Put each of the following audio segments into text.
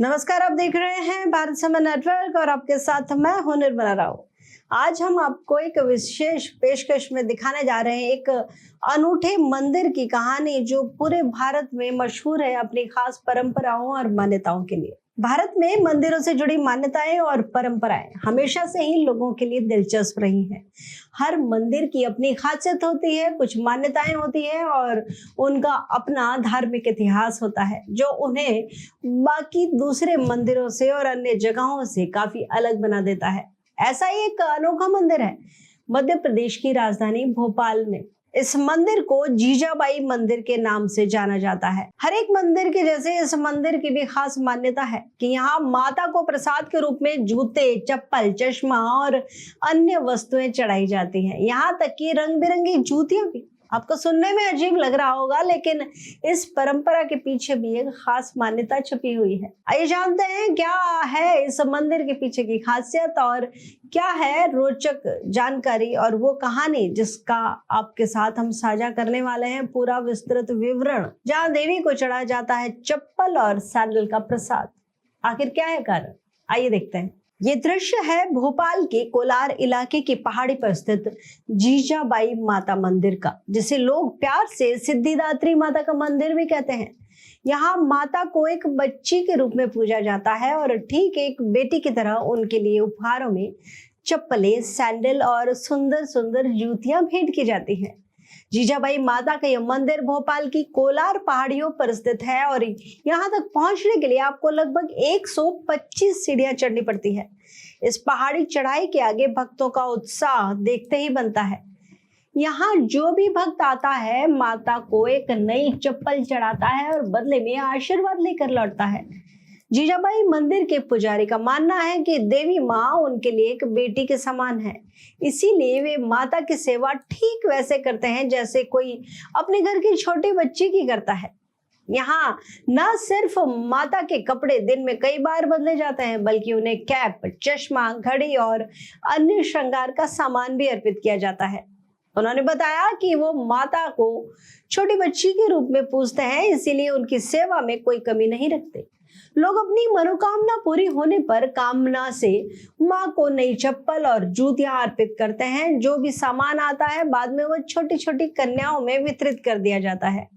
नमस्कार, आप देख रहे हैं भारत समय नेटवर्क और आपके साथ मैं हूं निर्मला राव। आज हम आपको एक विशेष पेशकश में दिखाने जा रहे हैं एक अनूठे मंदिर की कहानी जो पूरे भारत में मशहूर है अपनी खास परंपराओं और मान्यताओं के लिए। भारत में मंदिरों से जुड़ी मान्यताएं और परंपराएं हमेशा से ही लोगों के लिए दिलचस्प रही हैं। हर मंदिर की अपनी खासियत होती है, कुछ मान्यताएं होती है और उनका अपना धार्मिक इतिहास होता है जो उन्हें बाकी दूसरे मंदिरों से और अन्य जगहों से काफी अलग बना देता है। ऐसा ही एक अनोखा मंदिर है मध्य प्रदेश की राजधानी भोपाल में। इस मंदिर को जीजाबाई मंदिर के नाम से जाना जाता है। हर एक मंदिर के जैसे इस मंदिर की भी खास मान्यता है कि यहाँ माता को प्रसाद के रूप में जूते, चप्पल, चश्मा और अन्य वस्तुएं चढ़ाई जाती हैं। यहाँ तक कि रंग बिरंगी जूतियां भी। आपको सुनने में अजीब लग रहा होगा, लेकिन इस परंपरा के पीछे भी एक खास मान्यता छुपी हुई है। आइए जानते हैं क्या है इस मंदिर के पीछे की खासियत और क्या है रोचक जानकारी और वो कहानी जिसका आपके साथ हम साझा करने वाले हैं पूरा विस्तृत विवरण। जहाँ देवी को चढ़ाया जाता है चप्पल और सैंडल का प्रसाद। आखिर क्या है कारण, आइए देखते हैं। ये दृश्य है भोपाल के कोलार इलाके की पहाड़ी पर स्थित जीजाबाई माता मंदिर का, जिसे लोग प्यार से सिद्धिदात्री माता का मंदिर भी कहते हैं। यहाँ माता को एक बच्ची के रूप में पूजा जाता है और ठीक एक बेटी की तरह उनके लिए उपहारों में चप्पलें, सैंडल और सुंदर सुंदर जूतियां भेंट की जाती हैं। जीजाबाई माता का यह मंदिर भोपाल की कोलार पहाड़ियों पर स्थित है और यहाँ तक पहुंचने के लिए आपको लगभग 125 सीढ़ियां चढ़नी पड़ती है। इस पहाड़ी चढ़ाई के आगे भक्तों का उत्साह देखते ही बनता है। यहाँ जो भी भक्त आता है माता को एक नई चप्पल चढ़ाता है और बदले में आशीर्वाद लेकर लौटता है। जीजाबाई मंदिर के पुजारी का मानना है कि देवी माँ उनके लिए एक बेटी के समान है, इसीलिए वे माता की सेवा ठीक वैसे करते हैं जैसे कोई अपने घर की छोटी बच्ची की करता है। यहाँ न सिर्फ माता के कपड़े दिन में कई बार बदले जाते हैं, बल्कि उन्हें कैप, चश्मा, घड़ी और अन्य श्रृंगार का सामान भी अर्पित किया जाता है। उन्होंने बताया कि वो माता को छोटी बच्ची के रूप में पूजते हैं, इसीलिए उनकी सेवा में कोई कमी नहीं रखते। लोग अपनी मनोकामना पूरी होने पर कामना से माँ को नई चप्पल और जूतियां अर्पित करते हैं। जो भी सामान आता है बाद में वो छोटी छोटी कन्याओं में वितरित कर दिया जाता है।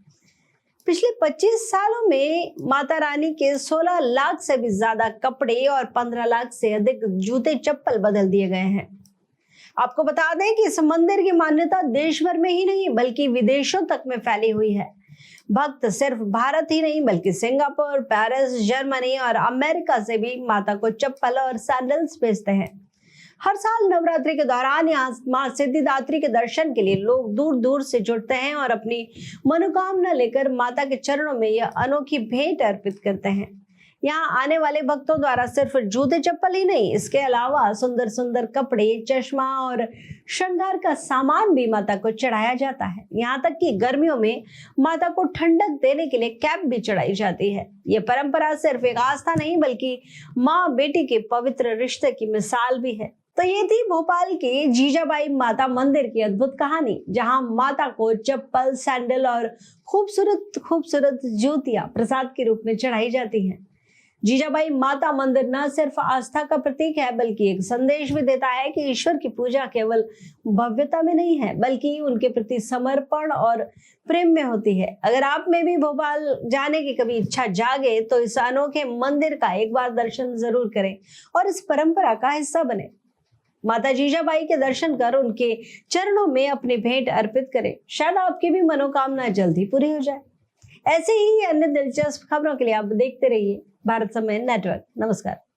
पिछले 25 सालों में माता रानी के 16 लाख से भी ज्यादा कपड़े और 15 लाख से अधिक जूते चप्पल बदल दिए गए हैं। आपको बता दें कि इस मंदिर की मान्यता देश भर में ही नहीं बल्कि विदेशों तक में फैली हुई है। भक्त सिर्फ भारत ही नहीं बल्कि सिंगापुर, पेरिस, जर्मनी और अमेरिका से भी माता को चप्पल और सैंडल्स भेजते हैं। हर साल नवरात्रि के दौरान यहाँ मां सिद्धिदात्री के दर्शन के लिए लोग दूर दूर से जुटते हैं और अपनी मनोकामना लेकर माता के चरणों में यह अनोखी भेंट अर्पित करते हैं। यहाँ आने वाले भक्तों द्वारा सिर्फ जूते चप्पल ही नहीं, इसके अलावा सुंदर सुंदर कपड़े, चश्मा और श्रृंगार का सामान भी माता को चढ़ाया जाता है। यहाँ तक कि गर्मियों में माता को ठंडक देने के लिए कैप भी चढ़ाई जाती है। ये परंपरा सिर्फ एक आस्था नहीं बल्कि माँ बेटी के पवित्र रिश्ते की मिसाल भी है। तो ये थी भोपाल के जीजाबाई माता मंदिर की अद्भुत कहानी, जहां माता को चप्पल, सैंडल और खूबसूरत खूबसूरत जूतियां प्रसाद के रूप में चढ़ाई जाती हैं। जीजाबाई माता मंदिर न सिर्फ आस्था का प्रतीक है बल्कि एक संदेश भी देता है कि ईश्वर की पूजा केवल भव्यता में नहीं है बल्कि उनके प्रति समर्पण और प्रेम में होती है। अगर आप में भी भोपाल जाने की कभी इच्छा जागे तो इस अनोखे मंदिर का एक बार दर्शन जरूर करें और इस परंपरा का हिस्सा बने। माता जीजाबाई के दर्शन कर उनके चरणों में अपनी भेंट अर्पित करें, शायद आपकी भी मनोकामना जल्दी पूरी हो जाए। ऐसे ही अन्य दिलचस्प खबरों के लिए आप देखते रहिए भारत समय नेटवर्क। नमस्कार।